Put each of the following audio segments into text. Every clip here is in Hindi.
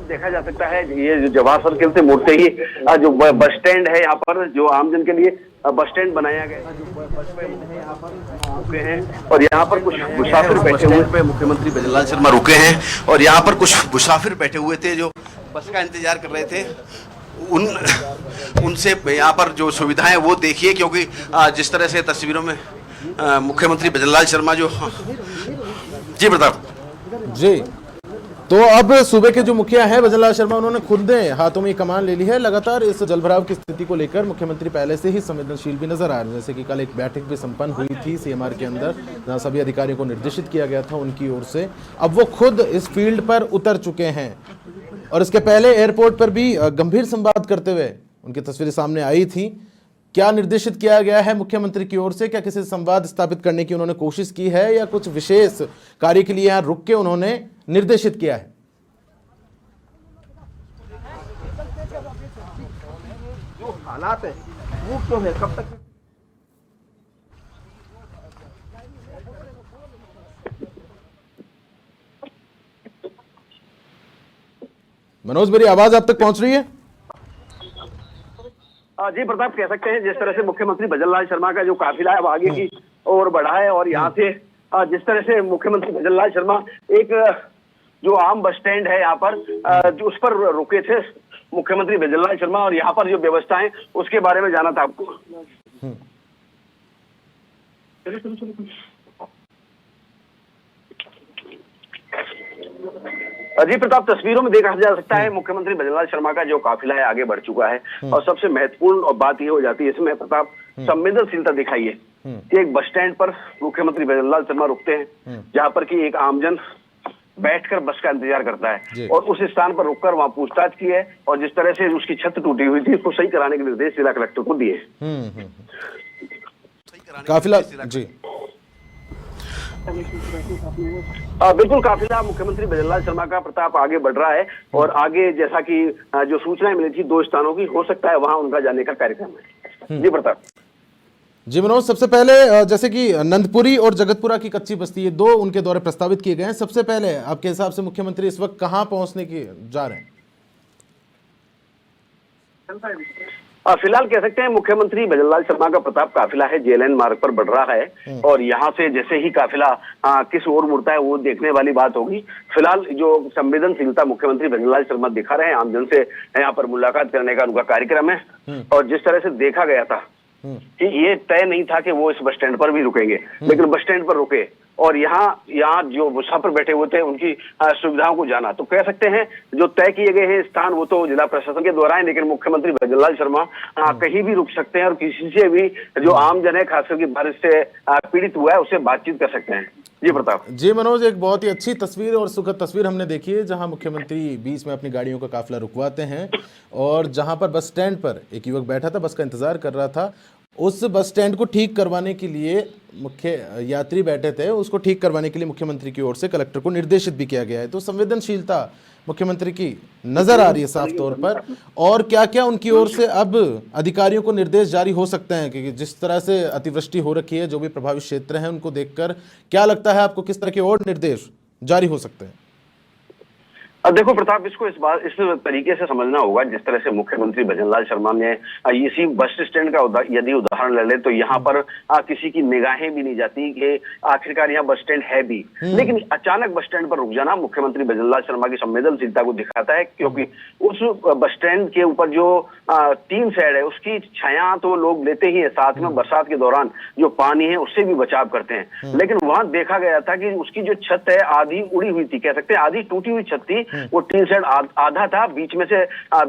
देखा जा सकता है ये जो जवाहर सर्किल से मुड़ते ही जो बस स्टैंड है यहाँ पर, जो आमजन के लिए बस स्टैंड बनाया गया है, और यहाँ पर कुछ मुसाफिर बैठे हुए पे मुख्यमंत्री भजनलाल शर्मा रुके हैं, और यहाँ पर कुछ मुसाफिर बैठे हुए थे जो बस का इंतजार कर रहे थे। उनसे यहाँ पर जो सुविधाएं वो देखिए, क्योंकि जिस तरह से तस्वीरों में मुख्यमंत्री भजनलाल शर्मा जो जी प्रताप जी, तो अब सूबे के जो मुखिया है भजनलाल शर्मा, उन्होंने खुद हाथों में कमान ले ली है। लगातार इस जलभराव की स्थिति को लेकर मुख्यमंत्री पहले से ही संवेदनशील भी नजर आ रहे हैं। जैसे कि कल एक बैठक भी संपन्न हुई थी सीएमआर के अंदर, जहां सभी अधिकारियों को निर्देशित किया गया था उनकी ओर से। अब वो खुद इस फील्ड पर उतर चुके हैं, और इसके पहले एयरपोर्ट पर भी गंभीर संवाद करते हुए उनकी तस्वीरें सामने आई थी। क्या निर्देशित किया गया है मुख्यमंत्री की ओर से? क्या किसी संवाद स्थापित करने की उन्होंने कोशिश की है, या कुछ विशेष कार्य के लिए यहाँ रुक के उन्होंने निर्देशित किया है? जो हालात है वो क्यों है, कब तक मनोज, मेरी आवाज आप तक पहुंच रही है? जी प्रताप, कह सकते हैं जिस तरह से मुख्यमंत्री भजनलाल शर्मा का जो काफिला है वो आगे की ओर बढ़ा है, और यहाँ से जिस तरह से मुख्यमंत्री भजनलाल शर्मा एक जो आम बस स्टैंड है यहाँ पर जो उस पर रुके थे मुख्यमंत्री भजनलाल शर्मा, और यहाँ पर जो व्यवस्था है उसके बारे में जाना था आपको। जी प्रताप, तस्वीरों में देखा जा सकता है मुख्यमंत्री भजनलाल शर्मा का जो काफिला है आगे बढ़ चुका है, और सबसे महत्वपूर्ण बात यह हो जाती है इसमें प्रताप, संवेदनशीलता दिखाई है कि एक बस स्टैंड पर मुख्यमंत्री भजनलाल शर्मा रुकते हैं, जहां पर कि एक आमजन बैठकर बस का इंतजार करता है, और उस स्थान पर रुककर वहां पूछताछ की है, और जिस तरह से उसकी छत टूटी हुई थी उसको सही कराने के निर्देश जिला कलेक्टर को दिए। काफिला जी, बिल्कुल, काफिला मुख्यमंत्री भजनलाल शर्मा का प्रताप आगे बढ़ रहा है, और आगे जैसा कि जो सूचनाएं मिली थी 2 स्थानों की, हो सकता है वहां उनका जाने का कार्यक्रम है। जी प्रताप। जी मनोज, सबसे पहले जैसे कि नंदपुरी और जगतपुरा की कच्ची बस्ती, ये 2 उनके दौरे प्रस्तावित किए गए हैं। सबसे पहले आपके हिसाब से मुख्यमंत्री इस वक्त कहां पहुंचने की जा रहे हैं? फिलहाल कह सकते हैं मुख्यमंत्री भजनलाल शर्मा का प्रताप काफिला है जेएलएन मार्ग पर बढ़ रहा है, और यहाँ से जैसे ही काफिला किस ओर मुड़ता है वो देखने वाली बात होगी। फिलहाल जो संवेदनशीलता मुख्यमंत्री भजनलाल शर्मा दिखा रहे हैं, आमजन से यहाँ पर मुलाकात करने का उनका कार्यक्रम है, और जिस तरह से देखा गया था कि ये तय नहीं था कि वो इस बस स्टैंड पर भी रुकेंगे, लेकिन बस स्टैंड पर रुके, और यहाँ जो मुसाफिर बैठे हुए थे उनकी सुविधाओं को जाना। तो कह सकते हैं जो तय किए गए हैं स्थान वो तो जिला प्रशासन के द्वारा है, लेकिन मुख्यमंत्री भजनलाल शर्मा कहीं भी रुक सकते हैं, और किसी से भी जो आम जन है खासकर की बारिश से पीड़ित हुआ है उससे बातचीत कर सकते हैं। जी प्रताप। जी मनोज, एक बहुत ही अच्छी तस्वीर और सुखद तस्वीर हमने देखी है, जहां मुख्यमंत्री बीच में अपनी गाड़ियों का काफिला रुकवाते हैं, और जहां पर बस स्टैंड पर एक युवक बैठा था, बस का इंतजार कर रहा था, उस बस स्टैंड को ठीक करवाने के लिए मुख्य यात्री बैठे थे, उसको ठीक करवाने के लिए मुख्यमंत्री की ओर से कलेक्टर को निर्देशित भी किया गया है। तो संवेदनशीलता मुख्यमंत्री की नजर आ रही है साफ तौर पर। और क्या क्या उनकी ओर से अब अधिकारियों को निर्देश जारी हो सकते हैं, क्योंकि जिस तरह से अतिवृष्टि हो रखी है, जो भी प्रभावित क्षेत्र हैं उनको देखकर क्या लगता है आपको, किस तरह के और निर्देश जारी हो सकते हैं? देखो प्रताप, इसको इस तरीके से समझना होगा जिस तरह से मुख्यमंत्री भजनलाल शर्मा ने इसी बस स्टैंड का यदि उदाहरण ले ले, तो यहाँ पर किसी की निगाहें भी नहीं जाती कि आखिरकार यहाँ बस स्टैंड है भी, लेकिन अचानक बस स्टैंड पर रुक जाना मुख्यमंत्री भजनलाल शर्मा की संवेदनशीलता को दिखाता है, क्योंकि उस बस स्टैंड के ऊपर जो टीन शेड है उसकी छाया तो लोग लेते ही है, साथ में बरसात के दौरान जो पानी है उससे भी बचाव करते हैं, लेकिन वहां देखा गया था कि उसकी जो छत है आधी उड़ी हुई थी, कह सकते हैं आधी टूटी हुई छत थी, वो टीन शेड आधा था, बीच में से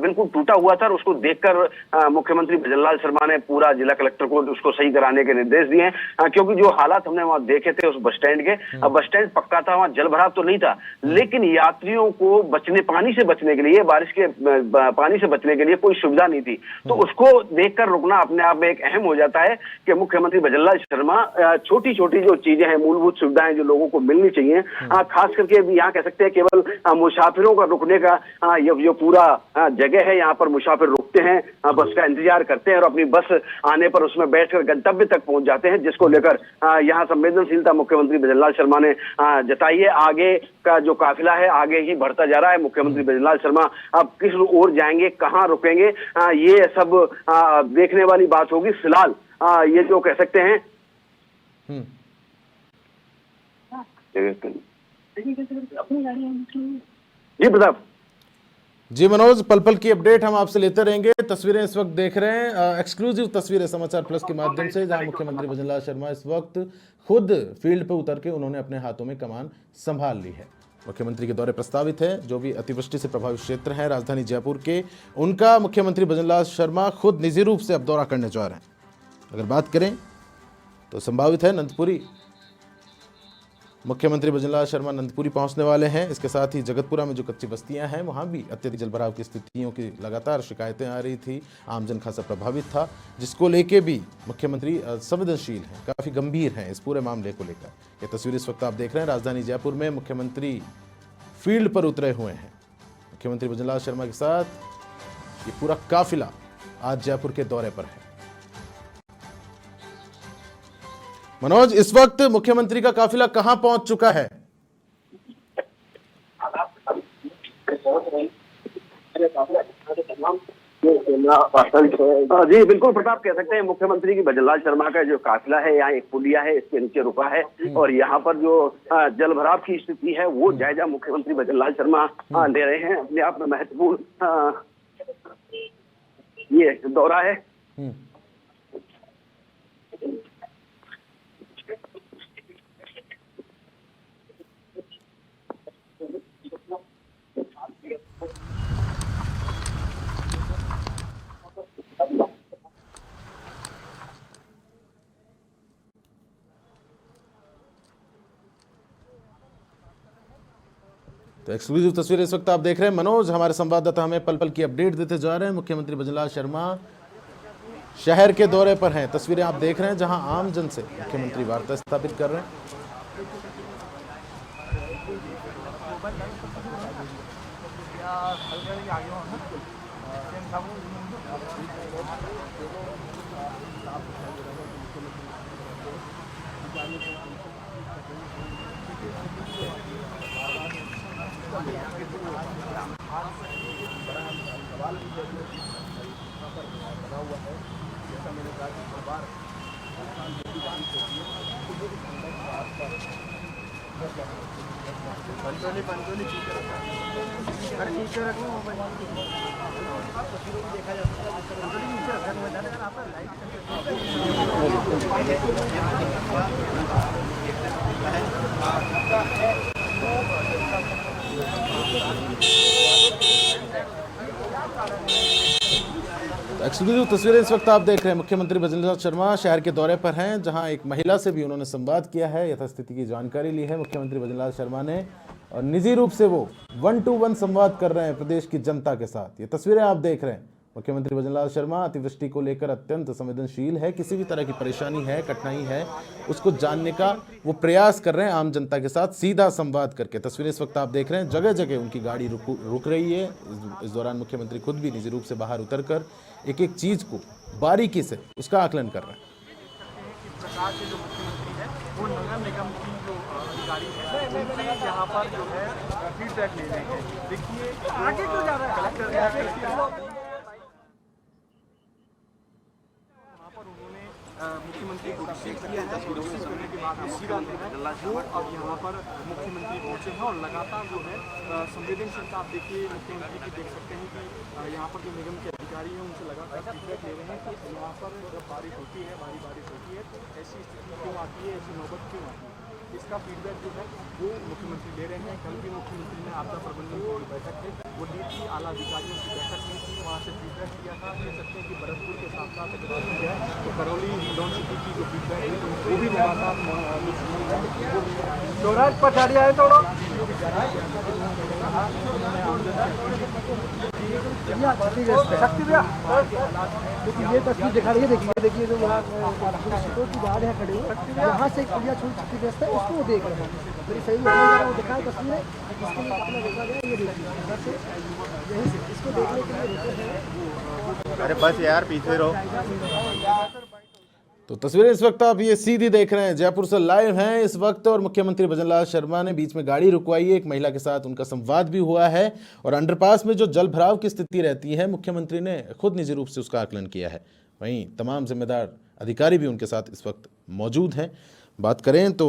बिल्कुल टूटा हुआ था, और उसको देखकर मुख्यमंत्री भजनलाल शर्मा ने पूरा जिला कलेक्टर को उसको सही कराने के निर्देश दिए, क्योंकि जो हालात हमने वहां देखे थे उस बस स्टैंड के, बस स्टैंड पक्का था, वहां जल भराव तो नहीं था, लेकिन यात्रियों को पानी से बचने के लिए, बारिश के पानी से बचने के लिए कोई सुविधा नहीं थी, तो उसको देखकर रुकना अपने आप में एक अहम हो जाता है कि मुख्यमंत्री भजनलाल शर्मा छोटी छोटी जो चीजें हैं, मूलभूत सुविधाएं जो लोगों को मिलनी चाहिए, खास करके यहाँ कह सकते हैं केवल मुसाफिर मुसाफिरों का रुकने का ये पूरा जगह है। यहाँ पर मुसाफिर रुकते हैं, बस का इंतजार करते हैं और अपनी बस आने पर उसमें बैठकर गंतव्य तक पहुंच जाते हैं, जिसको लेकर यहाँ संवेदनशीलता मुख्यमंत्री भजनलाल शर्मा ने जताई है। आगे का जो काफिला है आगे ही बढ़ता जा रहा है। मुख्यमंत्री भजनलाल शर्मा अब किस ओर जाएंगे, कहाँ रुकेंगे, ये सब देखने वाली बात होगी। फिलहाल ये जो कह सकते हैं जी प्रताप। जी मनोज, पल पल की अपडेट हम आपसे लेते रहेंगे। तस्वीरें इस वक्त देख रहे हैं, एक्सक्लूसिव तस्वीरें समाचार प्लस के माध्यम से, जहां मुख्यमंत्री भजनलाल शर्मा इस वक्त खुद फील्ड पर उतर के उन्होंने अपने हाथों में कमान संभाल ली है। मुख्यमंत्री के दौरे प्रस्तावित है, जो भी अतिवृष्टि से प्रभावित क्षेत्र हैं राजधानी जयपुर के, उनका मुख्यमंत्री भजनलाल शर्मा खुद निजी रूप से अब दौरा करने जा रहे हैं। अगर बात करें तो संभावित है नंदपुरी, मुख्यमंत्री भजनलाल शर्मा नंदपुरी पहुंचने वाले हैं। इसके साथ ही जगतपुरा में जो कच्ची बस्तियां हैं वहां भी अत्यधिक जलभराव की स्थितियों की लगातार शिकायतें आ रही थी, आमजन खासा प्रभावित था, जिसको लेके भी मुख्यमंत्री संवेदनशील हैं, काफ़ी गंभीर हैं इस पूरे मामले को लेकर। ये तस्वीर इस वक्त आप देख रहे हैं, राजधानी जयपुर में मुख्यमंत्री फील्ड पर उतरे हुए हैं। मुख्यमंत्री भजनलाल शर्मा के साथ ये पूरा काफिला आज जयपुर के दौरे पर है। मनोज, इस वक्त मुख्यमंत्री का काफिला कहां पहुंच चुका है? जी बिल्कुल प्रताप, कह सकते हैं मुख्यमंत्री की भजनलाल शर्मा का जो काफिला है यहाँ एक पुलिया है, इसके नीचे रुका है और यहाँ पर जो जलभराव की स्थिति है वो जायजा मुख्यमंत्री भजनलाल शर्मा ले रहे हैं। अपने आप में महत्वपूर्ण ये दौरा है। तो एक्सक्लूसिव तस्वीरें इस वक्त आप देख रहे हैं। मनोज, हमारे संवाददाता हमें पल पल की अपडेट देते जा रहे हैं। मुख्यमंत्री भजनलाल शर्मा शहर के दौरे पर हैं। तस्वीरें आप देख रहे हैं जहां आम जन से मुख्यमंत्री वार्ता स्थापित कर रहे हैं। एक्सक्लूसिव तस्वीरें इस वक्त आप देख रहे हैं। मुख्यमंत्री भजनलाल शर्मा शहर के दौरे पर हैं, जहां एक महिला से भी उन्होंने संवाद किया है, यथास्थिति की जानकारी ली है मुख्यमंत्री भजनलाल शर्मा ने, और निजी रूप से वो 1-to-1 संवाद कर रहे हैं प्रदेश की जनता के साथ। ये तस्वीरें आप देख रहे हैं। मुख्यमंत्री भजनलाल शर्मा अतिवृष्टि को लेकर अत्यंत संवेदनशील है, किसी भी तरह की परेशानी है, कठिनाई है, उसको जानने का वो प्रयास कर रहे हैं आम जनता के साथ सीधा संवाद करके। तस्वीरें इस वक्त आप देख रहे हैं, जगह जगह उनकी गाड़ी रुक रही है। इस दौरान मुख्यमंत्री खुद भी निजी रूप से बाहर उतरकर एक एक चीज को बारीकी से उसका आकलन कर रहे हैं। वो नगर निगम की जो अधिकारी है उनसे यहाँ पर जो है फीडबैक ले रहे हैं। देखिए आगे क्यों जा रहा है कलेक्टर वहाँ पर उन्होंने मुख्यमंत्री को रिसीव किया है। रिसीव करने के बाद सीधा जो है वो अब यहाँ पर मुख्यमंत्री पहुँचे हैं और लगातार जो है संवेदनशीलता आप देखिए मुख्यमंत्री की देख सकते हैं कि यहाँ पर जो निगम के अधिकारी हैं उनसे लगातार फीडबैक ले रहे हैं कि यहाँ पर जब बारिश होती है, भारी बारिश होती है तो ऐसी स्थिति क्यों आती है, ऐसी नौबत क्यों आती है, इसका फीडबैक जो है वो मुख्यमंत्री ले रहे हैं। कल भी मुख्यमंत्री ने आपदा प्रबंधन की जो बैठक थी वो ली थी, आला अधिकारियों की बैठक ली थी, वहाँ से फीडबैक किया था। कह सकते हैं कि भरतपुर के साथ साथ अगर देखी जाए तो करौली हिंडौन सिटी की जो फीडबैक है वो भी लगातार पछाड़ी आए थोड़ा देखिए ये तस्वीर दिखा रही है, देखिए जो गार्ड है खड़े हुए, यहाँ से एक पुलिया छोटी क्षतिग्रस्त है, उसको वो देख रहे हैं। मेरी सही में वो दिखा तस्वीर है, जिसके लिए अपना देखा गया, ये देखिए इधर से यहीं से इसको देखने के लिए रुके हैं। अरे बस यार पीछे रहो। तो तस्वीरें इस वक्त आप ये सीधी देख रहे हैं, जयपुर से लाइव हैं इस वक्त। और मुख्यमंत्री भजनलाल शर्मा ने बीच में गाड़ी रुकवाई है, एक महिला के साथ उनका संवाद भी हुआ है। और अंडरपास में जो जल भराव की स्थिति रहती है, मुख्यमंत्री ने खुद निजी रूप से उसका आकलन किया है। वहीं तमाम जिम्मेदार अधिकारी भी उनके साथ इस वक्त मौजूद हैं। बात करें तो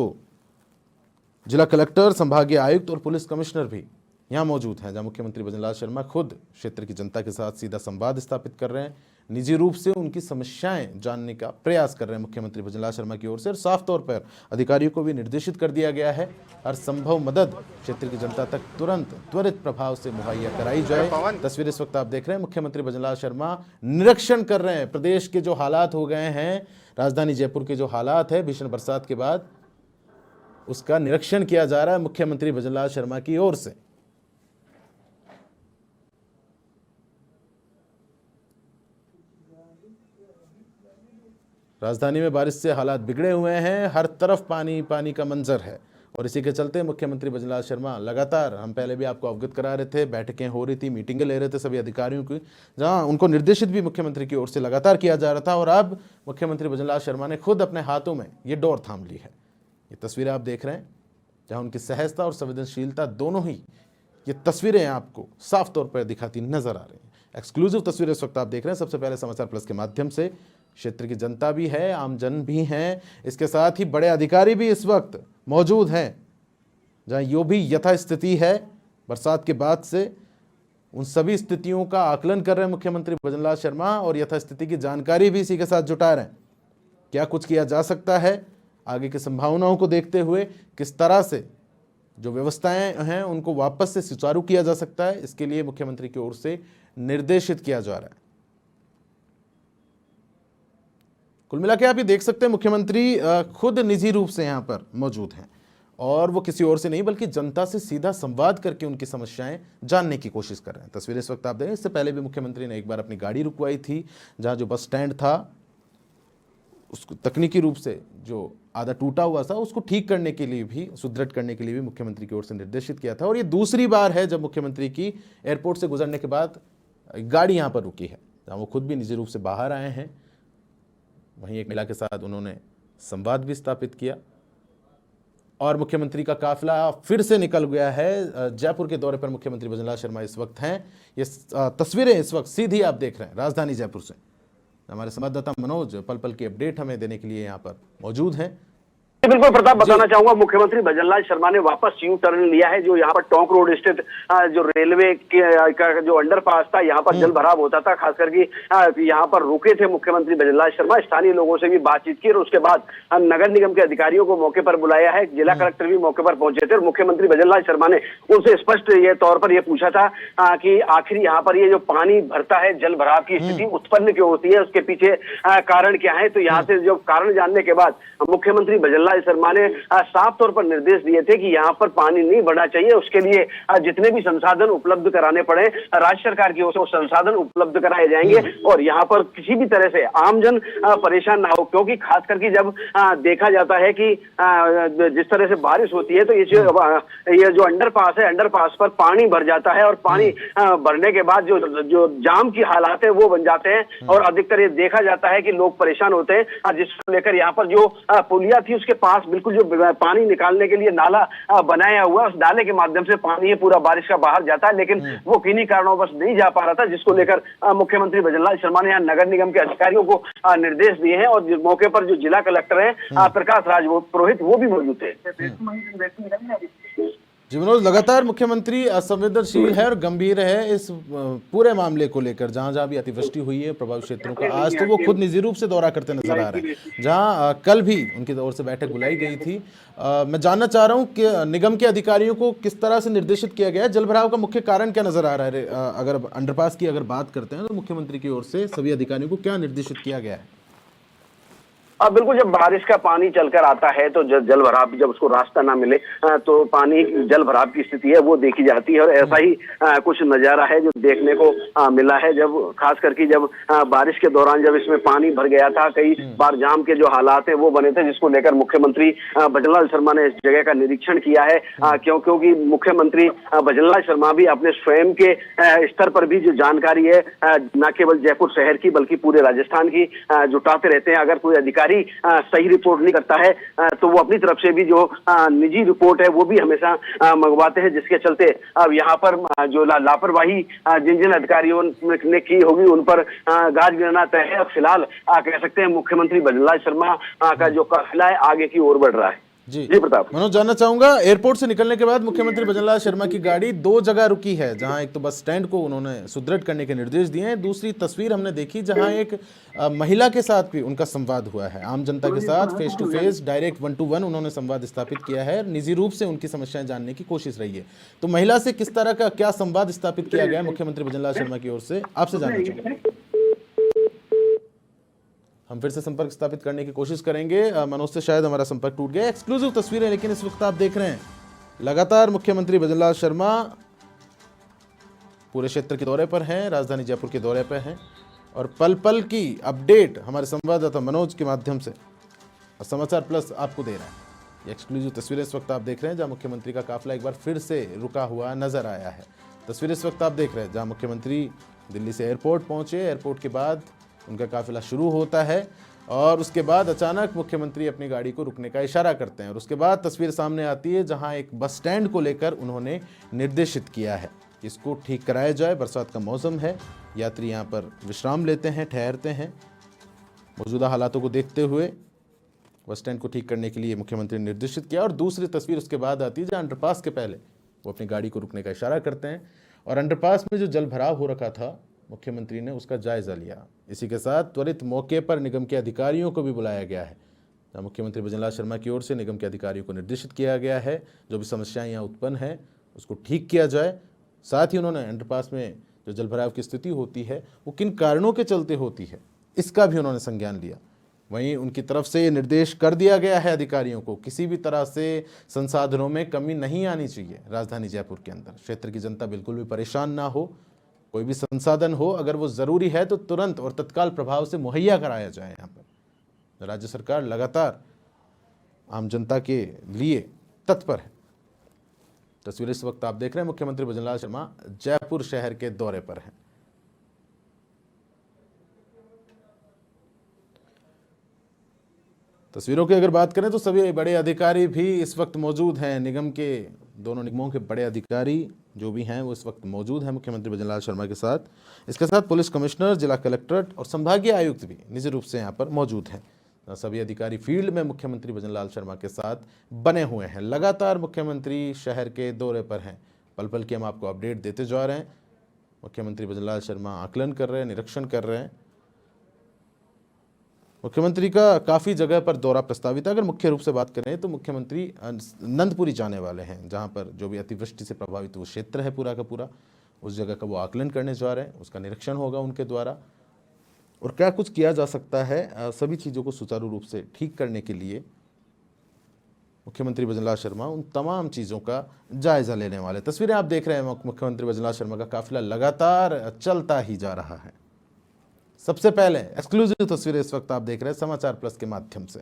जिला कलेक्टर, संभागीय आयुक्त और पुलिस कमिश्नर भी यहाँ मौजूद हैं, जहाँ मुख्यमंत्री भजनलाल शर्मा खुद क्षेत्र की जनता के साथ सीधा संवाद स्थापित कर रहे हैं, निजी रूप से उनकी समस्याएं जानने का प्रयास कर रहे हैं मुख्यमंत्री भजनलाल शर्मा की ओर से। और साफ तौर पर अधिकारियों को भी निर्देशित कर दिया गया है, हर संभव मदद क्षेत्र की जनता तक तुरंत त्वरित प्रभाव से मुहैया कराई जाए। तस्वीर इस वक्त आप देख रहे हैं, मुख्यमंत्री भजनलाल शर्मा निरीक्षण कर रहे हैं प्रदेश के जो हालात हो गए हैं, राजधानी जयपुर के जो हालात है भीषण बरसात के बाद, उसका निरीक्षण किया जा रहा है मुख्यमंत्री भजनलाल शर्मा की ओर से। राजधानी में बारिश से हालात बिगड़े हुए हैं, हर तरफ पानी पानी का मंजर है। और इसी के चलते मुख्यमंत्री भजनलाल शर्मा लगातार, हम पहले भी आपको अवगत करा रहे थे, बैठकें हो रही थी, मीटिंगें ले रहे थे सभी अधिकारियों की, जहां उनको निर्देशित भी मुख्यमंत्री की ओर से लगातार किया जा रहा था। और अब मुख्यमंत्री भजनलाल शर्मा ने खुद अपने हाथों में ये डोर थाम ली है। ये तस्वीरें आप देख रहे हैं, जहाँ उनकी सहजता और संवेदनशीलता दोनों ही ये तस्वीरें आपको साफ तौर पर दिखाती नजर आ रही हैं। एक्सक्लूसिव तस्वीरें इस वक्त आप देख रहे हैं। सबसे पहले समाचार प्लस के माध्यम से क्षेत्र की जनता भी है, आमजन भी हैं, इसके साथ ही बड़े अधिकारी भी इस वक्त मौजूद हैं, जहां यो भी यथास्थिति है बरसात के बाद से, उन सभी स्थितियों का आकलन कर रहे हैं मुख्यमंत्री भजनलाल शर्मा और यथास्थिति की जानकारी भी इसी के साथ जुटा रहे हैं। क्या कुछ किया जा सकता है, आगे की संभावनाओं को देखते हुए किस तरह से जो व्यवस्थाएं हैं उनको वापस से सुचारू किया जा सकता है, इसके लिए मुख्यमंत्री की ओर से निर्देशित किया जा रहा है। कुल मिला के आप ये देख सकते हैं, मुख्यमंत्री खुद निजी रूप से यहाँ पर मौजूद हैं और वो किसी और से नहीं बल्कि जनता से सीधा संवाद करके उनकी समस्याएं जानने की कोशिश कर रहे हैं। तस्वीरें इस वक्त आप देखें, इससे पहले भी मुख्यमंत्री ने एक बार अपनी गाड़ी रुकवाई थी, जहाँ जो बस स्टैंड था उसको तकनीकी रूप से जो आधा टूटा हुआ था उसको ठीक करने के लिए भी, सुदृढ़ करने के लिए भी मुख्यमंत्री की ओर से निर्देशित किया था। और ये दूसरी बार है जब मुख्यमंत्री की एयरपोर्ट से गुजरने के बाद गाड़ी यहाँ पर रुकी है, जहाँ वो खुद भी निजी रूप से बाहर आए हैं। वहीं एक महिला के साथ उन्होंने संवाद भी स्थापित किया और मुख्यमंत्री का काफिला फिर से निकल गया है। जयपुर के दौरे पर मुख्यमंत्री भजनलाल शर्मा इस वक्त हैं। ये तस्वीरें इस वक्त सीधी आप देख रहे हैं राजधानी जयपुर से। हमारे संवाददाता मनोज पल पल की अपडेट हमें देने के लिए यहाँ पर मौजूद हैं। बिल्कुल प्रताप, बताना चाहूंगा मुख्यमंत्री भजनलाल शर्मा ने वापस यू टर्न लिया है। जो यहाँ पर टोंक रोड स्थित जो रेलवे का जो अंडरपास था, यहाँ पर जल भराव होता था, खास करके यहाँ पर रुके थे मुख्यमंत्री भजनलाल शर्मा। स्थानीय लोगों से भी बातचीत की और उसके बाद नगर निगम के अधिकारियों को मौके पर बुलाया है। जिला कलेक्टर भी मौके पर पहुंचे थे और मुख्यमंत्री भजनलाल शर्मा ने उनसे स्पष्ट ये तौर पर यह पूछा था कि आखिर यहाँ पर ये जो पानी भरता है, जल भराव की स्थिति उत्पन्न क्यों होती है, उसके पीछे कारण क्या है। तो यहाँ से जो कारण जानने के बाद मुख्यमंत्री भजनलाल शर्मा ने साफ तौर पर निर्देश दिए थे कि यहाँ पर पानी नहीं बढ़ना चाहिए, उसके लिए जितने भी संसाधन उपलब्ध कराने पड़े राज्य सरकार की ओर से वो संसाधन उपलब्ध कराए जाएंगे और यहाँ पर किसी भी तरह से आमजन परेशान ना हो। क्योंकि खास करके जब देखा जाता है कि जिस तरह से बारिश होती है तो ये जो अंडरपास है, अंडरपास पर पानी भर जाता है और पानी भरने के बाद जो जाम की हालात है वो बन जाते हैं और अधिकतर ये देखा जाता है कि लोग परेशान होते हैं। जिसको लेकर यहाँ पर जो पुलिया थी उसके पास बिल्कुल जो पानी निकालने के लिए नाला बनाया हुआ, उस नाले के माध्यम से पानी ये पूरा बारिश का बाहर जाता है, लेकिन वो किन्हीं कारणों बस नहीं जा पा रहा था, जिसको लेकर मुख्यमंत्री भजनलाल शर्मा ने यहाँ नगर निगम के अधिकारियों को निर्देश दिए हैं। और मौके पर जो जिला कलेक्टर हैं प्रकाश राज पुरोहित, वो भी मौजूद थे। जी मनोज, लगातार मुख्यमंत्री असंवेदनशील है और गंभीर है इस पूरे मामले को लेकर। जहां जहां भी अतिवृष्टि हुई है प्रभावित क्षेत्रों का, आज तो वो खुद निजी रूप से दौरा करते नजर आ रहे हैं, जहां कल भी उनकी ओर से बैठक बुलाई गई थी। मैं जानना चाह रहा हूं कि निगम के अधिकारियों को किस तरह से निर्देशित किया गया है, जल भराव का मुख्य कारण क्या नजर आ रहा है। अगर अंडरपास की अगर बात करते हैं तो मुख्यमंत्री की ओर से सभी अधिकारियों को क्या निर्देशित किया गया है? अब बिल्कुल, जब बारिश का पानी चलकर आता है तो जल भराव, जब उसको रास्ता ना मिले तो पानी जल भराव की स्थिति है वो देखी जाती है। और ऐसा ही कुछ नजारा है जो देखने को मिला है, जब खास करके जब बारिश के दौरान जब इसमें पानी भर गया था, कई बार जाम के जो हालात है वो बने थे, जिसको लेकर मुख्यमंत्री भजनलाल शर्मा ने इस जगह का निरीक्षण किया है। क्योंकि मुख्यमंत्री भजनलाल शर्मा भी अपने स्वयं के स्तर पर भी जो जानकारी है न केवल जयपुर शहर की बल्कि पूरे राजस्थान की जुटाते रहते हैं। अगर कोई अधिकारी सही रिपोर्ट नहीं करता है तो वो अपनी तरफ से भी जो निजी रिपोर्ट है वो भी हमेशा मंगवाते हैं, जिसके चलते अब यहाँ पर जो लापरवाही जिन जिन अधिकारियों ने की होगी उन पर गाज गिरना तय है। अब फिलहाल कह सकते हैं मुख्यमंत्री भजनलाल शर्मा का जो काफिला है आगे की ओर बढ़ रहा है। जी प्रताप, मनोज, जानना चाहूंगा, एयरपोर्ट से निकलने के बाद मुख्यमंत्री भजनलाल शर्मा की गाड़ी दो जगह रुकी है, जहां एक तो बस स्टैंड को उन्होंने सुदृढ़ करने के निर्देश दिए हैं, दूसरी तस्वीर हमने देखी जहां एक महिला के साथ भी उनका संवाद हुआ है, आम जनता के साथ face to face, direct 1-to-1 उन्होंने संवाद स्थापित किया है, निजी रूप से उनकी समस्याएं जानने की कोशिश रही है। तो महिला से किस तरह का क्या संवाद स्थापित किया गया है मुख्यमंत्री भजनलाल शर्मा की ओर से, आपसे जानना चाहूंगा। हम फिर से संपर्क स्थापित करने की कोशिश करेंगे, मनोज से शायद हमारा संपर्क टूट गया। एक्सक्लूसिव तस्वीरें, लेकिन इस वक्त आप देख रहे हैं लगातार मुख्यमंत्री भजनलाल शर्मा पूरे क्षेत्र के दौरे पर हैं, राजधानी जयपुर के दौरे पर हैं और पल पल की अपडेट हमारे संवाददाता मनोज के माध्यम से समाचार प्लस आपको दे रहा है। ये एक्सक्लूसिव तस्वीरें इस वक्त आप देख रहे हैं जहां मुख्यमंत्री का काफिला एक बार फिर से रुका हुआ नजर आया है। तस्वीरें इस वक्त आप देख रहे हैं जहां मुख्यमंत्री दिल्ली से एयरपोर्ट पहुंचे, एयरपोर्ट के बाद उनका काफिला शुरू होता है और उसके बाद अचानक मुख्यमंत्री अपनी गाड़ी को रुकने का इशारा करते हैं और उसके बाद तस्वीर सामने आती है जहां एक बस स्टैंड को लेकर उन्होंने निर्देशित किया है कि इसको ठीक कराया जाए। बरसात का मौसम है, यात्री यहां पर विश्राम लेते हैं, ठहरते हैं। मौजूदा हालातों को देखते हुए बस स्टैंड को ठीक करने के लिए मुख्यमंत्री ने निर्देशित किया और दूसरी तस्वीर उसके बाद आती है जहाँ अंडरपास के पहले वो अपनी गाड़ी को रुकने का इशारा करते हैं और अंडरपास में जो जल भराव हो रखा था मुख्यमंत्री ने उसका जायजा लिया। इसी के साथ त्वरित मौके पर निगम के अधिकारियों को भी बुलाया गया है, जहाँ मुख्यमंत्री भजनलाल शर्मा की ओर से निगम के अधिकारियों को निर्देशित किया गया है जो भी समस्याएं यहाँ उत्पन्न हैं उसको ठीक किया जाए। साथ ही उन्होंने अंडरपास में जो जल भराव की स्थिति होती है वो किन कारणों के चलते होती है इसका भी उन्होंने संज्ञान लिया। वहीं उनकी तरफ से ये निर्देश कर दिया गया है अधिकारियों को, किसी भी तरह से संसाधनों में कमी नहीं आनी चाहिए राजधानी जयपुर के अंदर। क्षेत्र की जनता बिल्कुल भी परेशान ना हो, कोई भी संसाधन हो अगर वो ज़रूरी है तो तुरंत और तत्काल प्रभाव से मुहैया कराया जाए। यहाँ पर राज्य सरकार लगातार आम जनता के लिए तत्पर है। तस्वीरें इस वक्त आप देख रहे हैं, मुख्यमंत्री भजनलाल शर्मा जयपुर शहर के दौरे पर हैं। तस्वीरों की अगर बात करें तो सभी बड़े अधिकारी भी इस वक्त मौजूद हैं, निगम के दोनों निगमों के बड़े अधिकारी जो भी हैं वो इस वक्त मौजूद हैं मुख्यमंत्री भजनलाल शर्मा के साथ। इसके साथ पुलिस कमिश्नर, जिला कलेक्टर और संभागीय आयुक्त भी निजी रूप से यहाँ पर मौजूद हैं। सभी अधिकारी फील्ड में मुख्यमंत्री भजनलाल शर्मा के साथ बने हुए हैं। लगातार मुख्यमंत्री शहर के दौरे पर हैं, पल पल की हम आपको अपडेट देते जा रहे हैं। मुख्यमंत्री भजनलाल शर्मा आकलन कर रहे हैं, निरीक्षण कर रहे हैं। मुख्यमंत्री का काफ़ी जगह पर दौरा प्रस्तावित है। अगर मुख्य रूप से बात करें तो मुख्यमंत्री नंदपुरी जाने वाले हैं, जहां पर जो भी अतिवृष्टि से प्रभावित वो क्षेत्र है पूरा का पूरा, उस जगह का वो आकलन करने जा रहे हैं, उसका निरीक्षण होगा उनके द्वारा और क्या कुछ किया जा सकता है सभी चीज़ों को सुचारू रूप से ठीक करने के लिए मुख्यमंत्री भजनलाल शर्मा उन तमाम चीज़ों का जायजा लेने वाले। तस्वीरें आप देख रहे हैं, मुख्यमंत्री भजनलाल शर्मा का काफिला लगातार चलता ही जा रहा है। सबसे पहले एक्सक्लूसिव तस्वीरें इस वक्त आप देख रहे हैं समाचार प्लस के माध्यम से।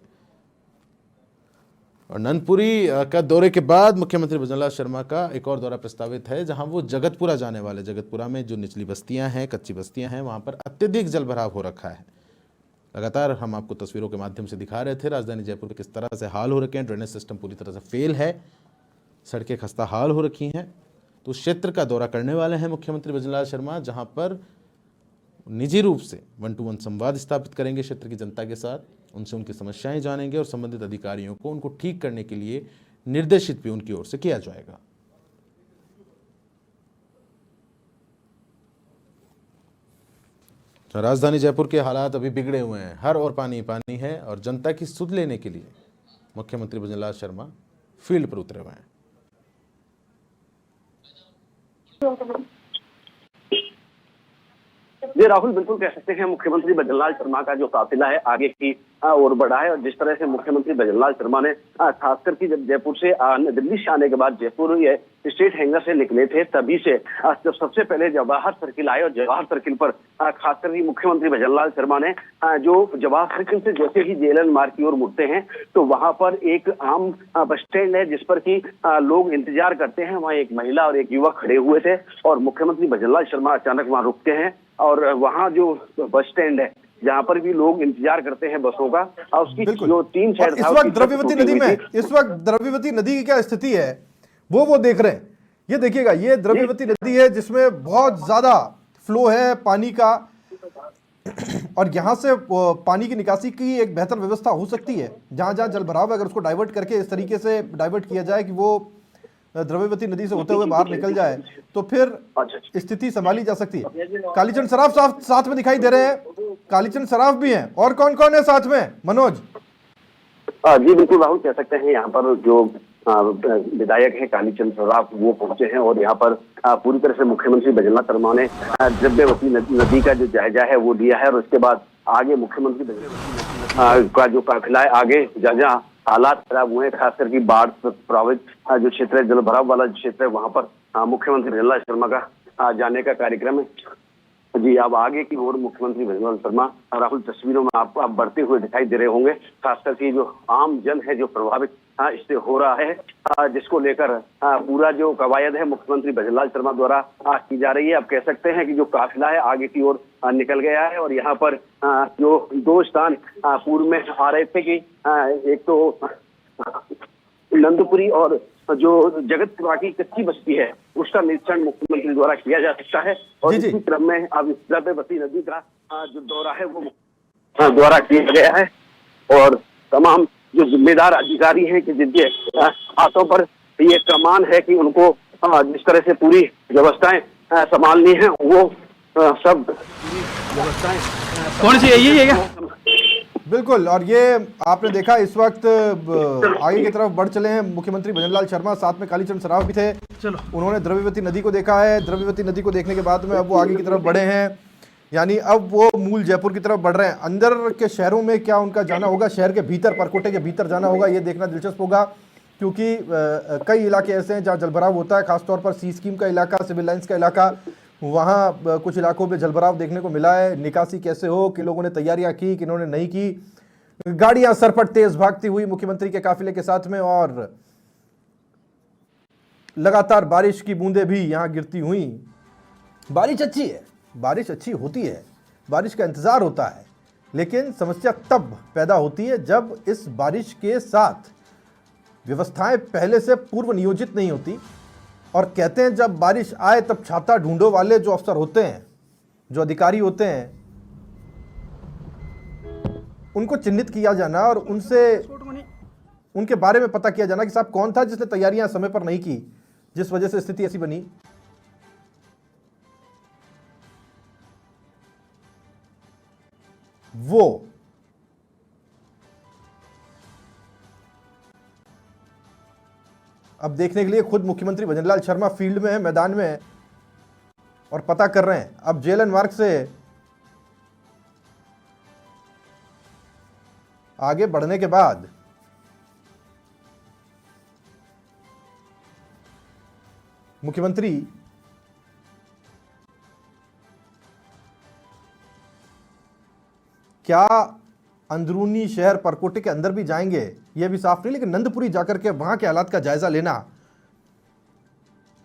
और नंदपुरी का दौरे के बाद मुख्यमंत्री भजनलाल शर्मा का एक और दौरा प्रस्तावित है, जहां वो जगतपुरा जाने वाले। जगतपुरा में जो निचली बस्तियां हैं, कच्ची बस्तियां हैं, वहां पर अत्यधिक जल भराव हो रखा है। लगातार हम आपको तस्वीरों के माध्यम से दिखा रहे थे राजधानी जयपुर के किस तरह से हाल हो रखे हैं। ड्रेनेज सिस्टम पूरी तरह से फेल है, सड़कें खस्ता हाल हो रखी हैं। तो उस क्षेत्र का दौरा करने वाले हैं मुख्यमंत्री भजनलाल शर्मा, जहां पर निजी रूप से 1-to-1 संवाद स्थापित करेंगे क्षेत्र की जनता के साथ, उनसे उनकी समस्याएं जानेंगे और संबंधित अधिकारियों को उनको ठीक करने के लिए निर्देशित भी उनकी ओर से किया जाएगा। राजधानी जयपुर के हालात अभी बिगड़े हुए हैं, हर ओर पानी पानी है और जनता की सुध लेने के लिए मुख्यमंत्री भजनलाल शर्मा फील्ड पर उतरे हुए हैं। जी राहुल, बिल्कुल कह सकते हैं मुख्यमंत्री भजनलाल शर्मा का जो काफिला है आगे की ओर बढ़ा है। और जिस तरह से मुख्यमंत्री भजनलाल शर्मा ने खासकर की जब जयपुर से दिल्ली से आने के बाद जयपुर ये स्टेट हैंगर से निकले थे, तभी से जब सबसे पहले जवाहर सर्किल आए और जवाहर सर्किल पर खासकर की मुख्यमंत्री भजनलाल शर्मा ने जो जवाहर सर्किल से जैसे ही जेएलएन मार्ग की ओर मुड़ते हैं तो वहां पर एक आम बस स्टैंड है जिस पर की लोग इंतजार करते हैं। वहां एक महिला और एक युवक खड़े हुए थे और मुख्यमंत्री भजनलाल शर्मा अचानक वहां रुकते हैं और वहां जो बस स्टैंड है जहां पर भी लोग इंतजार करते हैं बसों का, और उसकी जो तीन साइड इस वक्त द्रव्यवती नदी में द्रव्यवती नदी की क्या स्थिति है वो देख रहे हैं। ये देखिएगा, ये द्रव्यवती नदी है जिसमें बहुत ज्यादा फ्लो है पानी का और यहां से पानी की निकासी की एक बेहतर व्यवस्था हो सकती है। जहां जहां जल भराव है अगर उसको डाइवर्ट करके इस तरीके से डाइवर्ट किया जाए कि वो द्रव्यवती नदी से होते हुए बाहर निकल जाए तो फिर स्थिति संभाली जा सकती है। कालीचंद सराफ साथ में दिखाई दे रहे हैं, कालीचंद सराफ भी हैं, और कौन कौन है साथ में मनोज? जी बिल्कुल राहुल, कह सकते हैं यहाँ पर जो विधायक है कालीचंद सराफ वो पहुंचे हैं और यहाँ पर पूरी तरह से मुख्यमंत्री भजनलाल शर्मा ने द्रव्यवती नदी का जो जायजा है वो लिया है। और उसके बाद आगे मुख्यमंत्री भजनलाल का जो काफिला है आगे जहाँ हालात खराब हुए हैं, खासकर की बाढ़ प्रभावित जो क्षेत्र है, जल भराव वाला क्षेत्र है, वहां पर मुख्यमंत्री भजनलाल शर्मा का जाने का कार्यक्रम है। जी अब आगे की ओर मुख्यमंत्री भजनलाल शर्मा राहुल तस्वीरों में आप बढ़ते हुए दिखाई दे रहे होंगे। खासकर की जो आम जन है जो प्रभावित इससे हो रहा है, जिसको लेकर पूरा जो कवायद है मुख्यमंत्री भजनलाल शर्मा द्वारा की जा रही है। अब कह सकते हैं कि जो काफिला है आगे की ओर निकल गया है और यहाँ पर जो दो स्थान पूर्व में आ रहे थे कि एक तो नंदपुरी और जो जगतपुरा की कच्ची बस्ती है उसका निरीक्षण मुख्यमंत्री द्वारा किया जा सकता है। और इसी क्रम में अब द्रव्यवती नदी का जो दौरा है वो द्वारा किया गया है और तमाम जो जिम्मेदार अधिकारी हैं कि जिनके हाथों पर ये कमान है कि उनको जिस तरह से पूरी व्यवस्थाएं संभालनी है वो सब व्यवस्थाएं कौन सी यही है क्या? बिल्कुल, और ये आपने देखा इस वक्त आगे की तरफ बढ़ चले हैं मुख्यमंत्री भजनलाल शर्मा, साथ में कालीचंद सराफ भी थे। चलो, उन्होंने द्रव्यवती नदी को देखा है। द्रव्यवती नदी को देखने के बाद में अब वो आगे की तरफ बढ़े हैं, यानी अब वो मूल जयपुर की तरफ बढ़ रहे हैं। अंदर के शहरों में क्या उनका जाना होगा, शहर के भीतर परकोटे के भीतर जाना होगा, ये देखना दिलचस्प होगा क्योंकि कई इलाके ऐसे हैं जहाँ जलभराव होता है, खासतौर पर सी स्कीम का इलाका, सिविल लाइन्स का इलाका, वहाँ कुछ इलाकों में जलभराव देखने को मिला है। निकासी कैसे हो, कि लोगों ने तैयारियां की, कि इन्होंने नहीं की। गाड़ियां सरपट तेज भागती हुई मुख्यमंत्री के काफिले के साथ में और लगातार बारिश की बूंदें भी यहां गिरती हुई। बारिश अच्छी है, बारिश अच्छी होती है, बारिश का इंतजार होता है, लेकिन समस्या तब पैदा होती है जब इस बारिश के साथ व्यवस्थाएं पहले से पूर्व नियोजित नहीं होती। और कहते हैं जब बारिश आए तब छाता ढूंढो वाले जो अफसर होते हैं, जो अधिकारी होते हैं, उनको चिन्हित किया जाना और उनसे उनके बारे में पता किया जाना कि साहब कौन था जिसने तैयारियां समय पर नहीं की, जिस वजह से स्थिति ऐसी बनी। वो अब देखने के लिए खुद मुख्यमंत्री भजनलाल शर्मा फील्ड में है, मैदान में है और पता कर रहे हैं। अब जेएलएन मार्ग से आगे बढ़ने के बाद मुख्यमंत्री क्या अंदरूनी शहर परकोटे के अंदर भी जाएंगे यह भी साफ नहीं, लेकिन नंदपुरी जाकर के वहां के हालात का जायजा लेना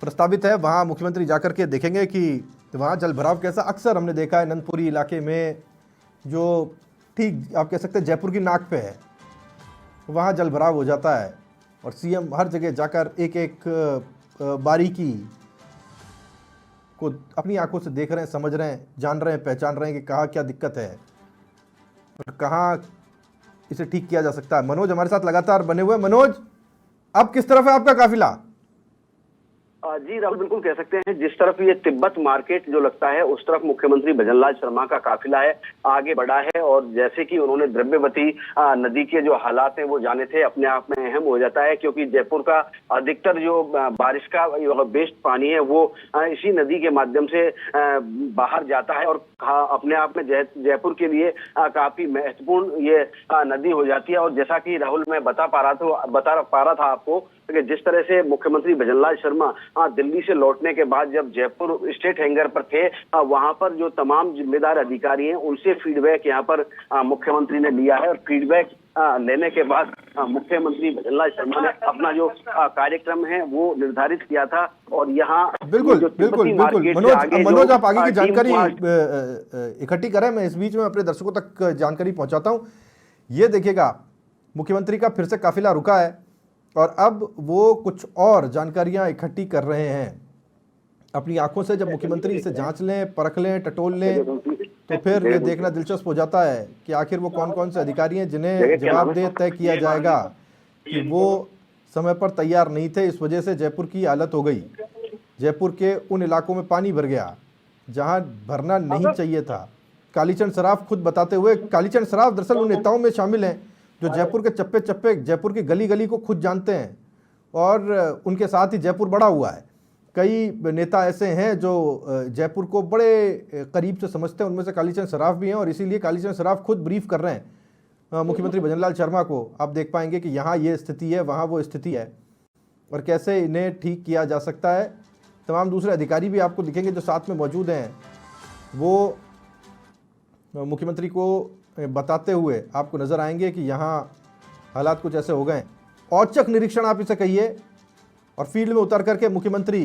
प्रस्तावित है। वहां मुख्यमंत्री जाकर के देखेंगे कि वहां जलभराव कैसा। अक्सर हमने देखा है नंदपुरी इलाके में, जो ठीक आप कह सकते हैं जयपुर की नाक पे है, वहाँ जलभराव हो जाता है और सीएम हर जगह जाकर एक एक बारीकी को अपनी आंखों से देख रहे हैं, समझ रहे हैं, जान रहे हैं, पहचान रहे हैं कि कहाँ क्या दिक्कत है और कहाँ इसे ठीक किया जा सकता है। मनोज हमारे साथ लगातार बने हुए। मनोज, अब किस तरफ है आपका काफिला? जी राहुल, बिल्कुल कह सकते हैं। जिस तरफ ये तिब्बत मार्केट जो लगता है उस तरफ मुख्यमंत्री भजनलाल शर्मा का काफिला है आगे बढ़ा है। और जैसे कि उन्होंने द्रव्यवती नदी के जो हालात हैं वो जाने थे, अपने आप में अहम हो जाता है, क्योंकि जयपुर का अधिकतर जो बारिश का वेस्ट पानी है वो इसी नदी के माध्यम से बाहर जाता है और अपने आप में जयपुर के लिए काफी महत्वपूर्ण ये नदी हो जाती है। और जैसा कि राहुल मैं बता पा रहा था आपको कि जिस तरह से मुख्यमंत्री भजनलाल शर्मा दिल्ली से लौटने के बाद जब जयपुर स्टेट हैंगर पर थे, वहां पर जो तमाम जिम्मेदार अधिकारी हैं उनसे फीडबैक यहाँ पर मुख्यमंत्री ने लिया है। और फीडबैक लेने के बाद मुख्यमंत्री भजनलाल शर्मा ने अपना जो कार्यक्रम है वो निर्धारित किया था। और यहाँ बिल्कुल बिल्कुल बिल्कुल मनोज आप आगे की जानकारी इकट्ठी करें, मैं इस बीच में अपने दर्शकों तक जानकारी पहुंचाता हूं। ये देखिएगा, मुख्यमंत्री का फिर से काफिला रुका है और अब वो कुछ और जानकारियां इकट्ठी कर रहे हैं अपनी आंखों से। जब मुख्यमंत्री इसे जांच लें, परख लें, टटोल लें, तो फिर ये देखना दिलचस्प हो जाता है कि आखिर वो कौन कौन से अधिकारी हैं जिन्हें जवाबदेह तय किया जाएगा कि वो समय पर तैयार नहीं थे, इस वजह से जयपुर की हालत हो गई। जयपुर के उन इलाकों में पानी भर गया जहां भरना नहीं चाहिए था। कालीचरण सराफ खुद बताते हुए, कालीचरण सराफ दरअसल उन नेताओं में शामिल हैं जो जयपुर के चप्पे चप्पे, जयपुर की गली गली को खुद जानते हैं और उनके साथ ही जयपुर बड़ा हुआ है। कई नेता ऐसे हैं जो जयपुर को बड़े करीब से समझते हैं, उनमें से कालीचरण सराफ भी हैं। और इसीलिए कालीचरण सराफ खुद ब्रीफ कर रहे हैं मुख्यमंत्री भजनलाल शर्मा को। आप देख पाएंगे कि यहाँ ये स्थिति है, वहाँ वो स्थिति है और कैसे इन्हें ठीक किया जा सकता है। तमाम दूसरे अधिकारी भी आपको दिखेंगे जो साथ में मौजूद हैं, वो मुख्यमंत्री को बताते हुए आपको नज़र आएंगे कि यहाँ हालात कुछ ऐसे हो गए। औचक निरीक्षण आप इसे कहिए, और फील्ड में उतर करके मुख्यमंत्री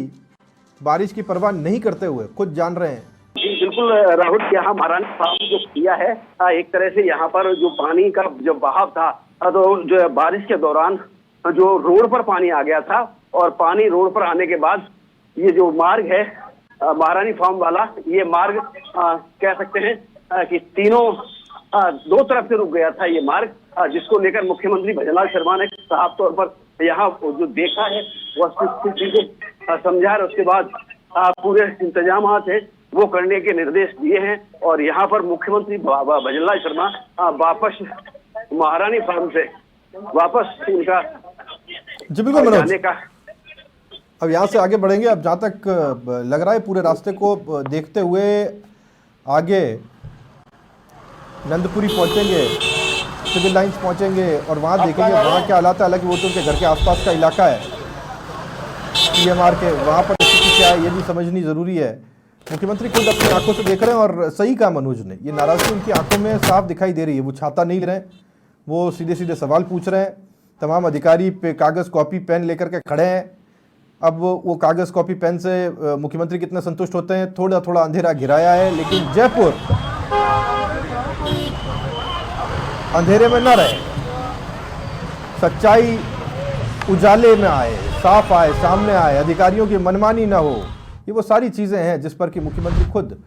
बारिश की परवाह नहीं करते हुए खुद जान रहे हैं। जी बिल्कुल राहुल, यहाँ महारानी साहब जो किया है, एक तरह से यहाँ पर जो पानी का जो बहाव था, तो जो बारिश के दौरान जो रोड पर पानी आ गया था और पानी रोड पर आने के बाद ये जो मार्ग है महारानी फार्म वाला, ये मार्ग कह सकते हैं कि तीनों दो तरफ से रुक गया था ये मार्ग, जिसको लेकर मुख्यमंत्री भजनलाल शर्मा ने साफ तौर पर यहाँ जो देखा है वह स्थिति को समझा है। उसके बाद पूरे इंतजाम है वो करने के निर्देश दिए हैं। और यहाँ पर मुख्यमंत्री भजनलाल शर्मा वापस महारानी फार्म से वापस इनका जी बिल्कुल मनोज, जाने का। अब यहाँ से आगे बढ़ेंगे। अब जहाँ तक लग रहा है पूरे रास्ते को देखते हुए आगे नंदपुरी पहुँचेंगे, सिविल लाइंस पहुँचेंगे और वहाँ देखेंगे वहाँ क्या हालात है। हालांकि वो तो उनके घर के आसपास का इलाका है पीएमआर के, वहाँ पर स्थिति क्या है ये भी समझनी ज़रूरी है। मुख्यमंत्री खुद अपनी आंखों से देख रहे हैं और सही कहा मनोज ने, ये नाराज़गी उनकी आंखों में साफ दिखाई दे रही है। वो छाता नहीं ले रहे हैं, वो सीधे सीधे सवाल पूछ रहे हैं। तमाम अधिकारी पे कागज़ कॉपी पेन लेकर के खड़े हैं। अब वो कागज़ कॉपी पेन से मुख्यमंत्री कितने संतुष्ट होते हैं, थोड़ा थोड़ा अंधेरा घिराया है, लेकिन जयपुर अंधेरे में न रहे, सच्चाई उजाले में आए, साफ आए, सामने आए, अधिकारियों की मनमानी ना हो। ये वो सारी चीज़ें हैं जिस पर कि मुख्यमंत्री खुद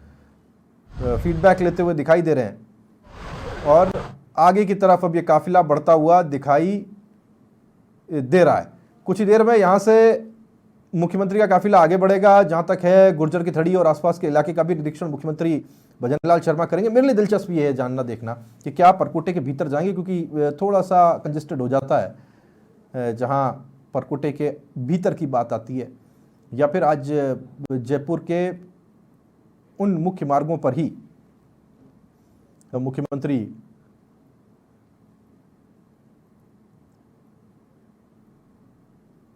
फीडबैक लेते हुए दिखाई दे रहे हैं। और आगे की तरफ अब ये काफिला बढ़ता हुआ दिखाई दे रहा है। कुछ ही देर में यहाँ से मुख्यमंत्री का काफिला आगे बढ़ेगा। जहाँ तक है गुर्जर की थड़ी और आसपास के इलाके का भी निरीक्षण मुख्यमंत्री भजनलाल शर्मा करेंगे। मेरे लिए दिलचस्पी है जानना देखना कि क्या परकोटे के भीतर जाएंगे, क्योंकि थोड़ा सा कंजेस्टेड हो जाता है जहाँ परकोटे के भीतर की बात आती है, या फिर आज जयपुर के उन मुख्य मार्गों पर ही मुख्यमंत्री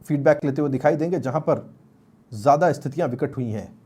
फीडबैक लेते हुए दिखाई देंगे जहां पर ज्यादा स्थितियां विकट हुई हैं।